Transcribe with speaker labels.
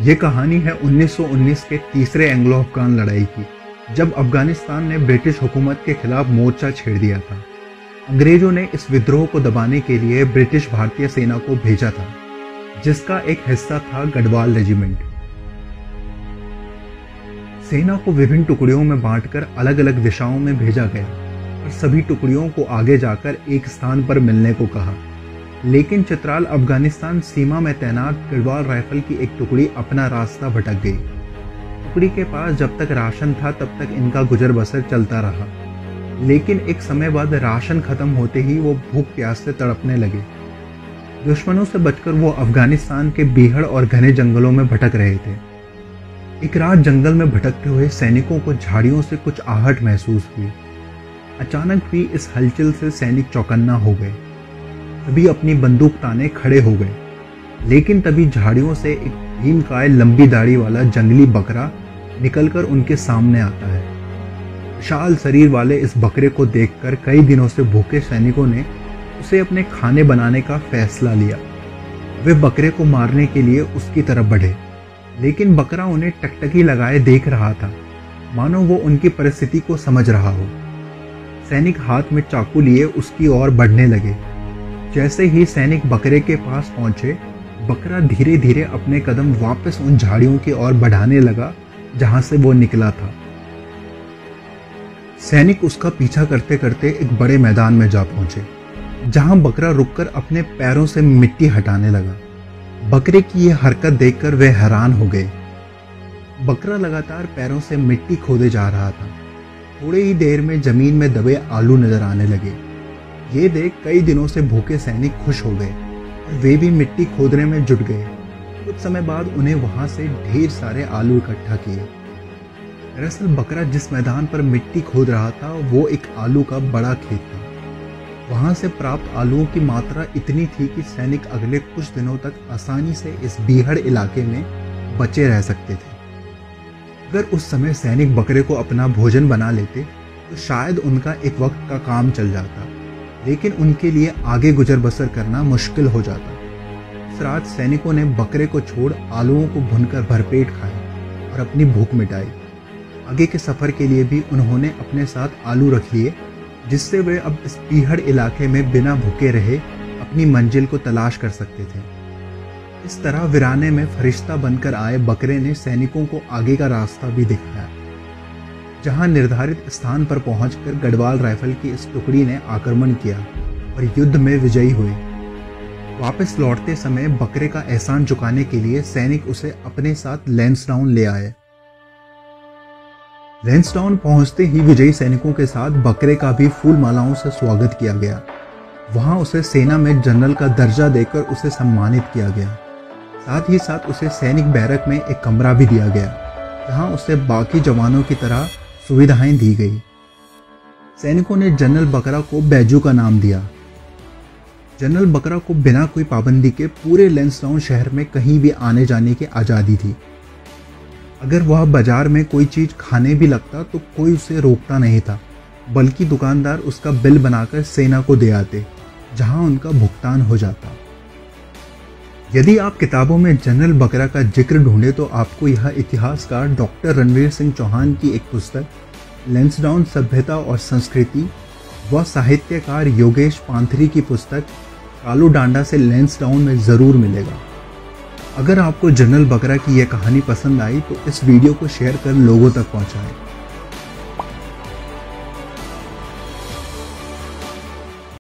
Speaker 1: ये कहानी है 1919 के तीसरे एंग्लो अफगान लड़ाई की, जब अफगानिस्तान ने ब्रिटिश हुकूमत के खिलाफ मोर्चा छेड़ दिया था। अंग्रेजों ने इस विद्रोह को दबाने के लिए ब्रिटिश भारतीय सेना को भेजा था, जिसका एक हिस्सा था गढ़वाल रेजिमेंट। सेना को विभिन्न टुकड़ियों में बांटकर अलग अलग दिशाओं में भेजा गया और सभी टुकड़ियों को आगे जाकर एक स्थान पर मिलने को कहा। लेकिन चित्राल अफगानिस्तान सीमा में तैनात गढ़वाल राइफल की एक टुकड़ी अपना रास्ता भटक गई। टुकड़ी के पास जब तक राशन था तब तक इनका गुजर बसर चलता रहा, लेकिन एक समय बाद राशन खत्म होते ही वो भूख प्यास से तड़पने लगे। दुश्मनों से बचकर वो अफगानिस्तान के बीहड़ और घने जंगलों में भटक रहे थे। एक रात जंगल में भटकते हुए सैनिकों को झाड़ियों से कुछ आहट महसूस हुई। अचानक हुई इस हलचल से सैनिक चौकन्ना हो गए। सभी अपनी बंदूक ताने खड़े हो गए, लेकिन तभी झाड़ियों से एक भीमकाय लंबी दाढ़ी वाला जंगली बकरा निकलकर उनके सामने आता है। विशाल शरीर वाले इस बकरे को देखकर कई दिनों से भूखे सैनिकों ने उसे अपने खाने बनाने का फैसला लिया। वे बकरे को मारने के लिए उसकी तरफ बढ़े, लेकिन बकरा उन्हें टकटकी लगाए देख रहा था, मानो वो उनकी परिस्थिति को समझ रहा हो। सैनिक हाथ में चाकू लिए उसकी ओर बढ़ने लगे। जैसे ही सैनिक बकरे के पास पहुंचे, बकरा धीरे धीरे अपने कदम वापस उन झाड़ियों की ओर बढ़ाने लगा जहां से वो निकला था। सैनिक उसका पीछा करते करते एक बड़े मैदान में जा पहुंचे, जहां बकरा रुककर अपने पैरों से मिट्टी हटाने लगा। बकरे की यह हरकत देखकर वे हैरान हो गए। बकरा लगातार पैरों से मिट्टी खोदे जा रहा था। थोड़ी ही देर में जमीन में दबे आलू नजर आने लगे। ये देख कई दिनों से भूखे सैनिक खुश हो गए और वे भी मिट्टी खोदने में जुट गए। कुछ समय बाद उन्हें वहां से ढेर सारे आलू इकट्ठा किए। दरअसल बकरा जिस मैदान पर मिट्टी खोद रहा था वो एक आलू का बड़ा खेत था। वहां से प्राप्त आलूओं की मात्रा इतनी थी कि सैनिक अगले कुछ दिनों तक आसानी से इस बीहड़ इलाके में बचे रह सकते थे। अगर उस समय सैनिक बकरे को अपना भोजन बना लेते तो शायद उनका एक वक्त का काम चल जाता, लेकिन उनके लिए आगे गुजर बसर करना मुश्किल हो जाता। इस रात सैनिकों ने बकरे को छोड़ आलूओं को भूनकर भरपेट खाया और अपनी भूख मिटाई। आगे के सफर के लिए भी उन्होंने अपने साथ आलू रख लिए, जिससे वे अब इस बीहड़ इलाके में बिना भूखे रहे अपनी मंजिल को तलाश कर सकते थे। इस तरह वीराने में फरिश्ता बनकर आए बकरे ने सैनिकों को आगे का रास्ता भी दिखाया, जहां निर्धारित स्थान पर पहुंचकर गढ़वाल राइफल की इस टुकड़ी ने आक्रमण किया और युद्ध में विजयी हुए। वापस लौटते समय बकरे का एहसान चुकाने के लिए सैनिक उसे अपने साथ लैंसडाउन ले आए। लैंसडाउन पहुंचते ही विजयी सैनिकों के साथ बकरे का भी फूल मालाओं से स्वागत किया गया। वहां उसे सेना में जनरल का दर्जा देकर उसे सम्मानित किया गया। साथ ही साथ उसे सैनिक बैरक में एक कमरा भी दिया गया, जहां उसे बाकी जवानों की तरह सुविधाएं दी गई। सैनिकों ने जनरल बकरा को बैजू का नाम दिया। जनरल बकरा को बिना कोई पाबंदी के पूरे लैंसडाउन शहर में कहीं भी आने जाने की आज़ादी थी। अगर वह बाजार में कोई चीज़ खाने भी लगता तो कोई उसे रोकता नहीं था, बल्कि दुकानदार उसका बिल बनाकर सेना को दे आते, जहां उनका भुगतान हो जाता। यदि आप किताबों में जनरल बकरा का जिक्र ढूंढे तो आपको यह इतिहासकार डॉक्टर रणवीर सिंह चौहान की एक पुस्तक लैंसडाउन सभ्यता और संस्कृति व साहित्यकार योगेश पांथरी की पुस्तक कालू डांडा से लैंसडाउन में ज़रूर मिलेगा। अगर आपको जनरल बकरा की यह कहानी पसंद आई तो इस वीडियो को शेयर कर लोगों तक पहुंचाएं।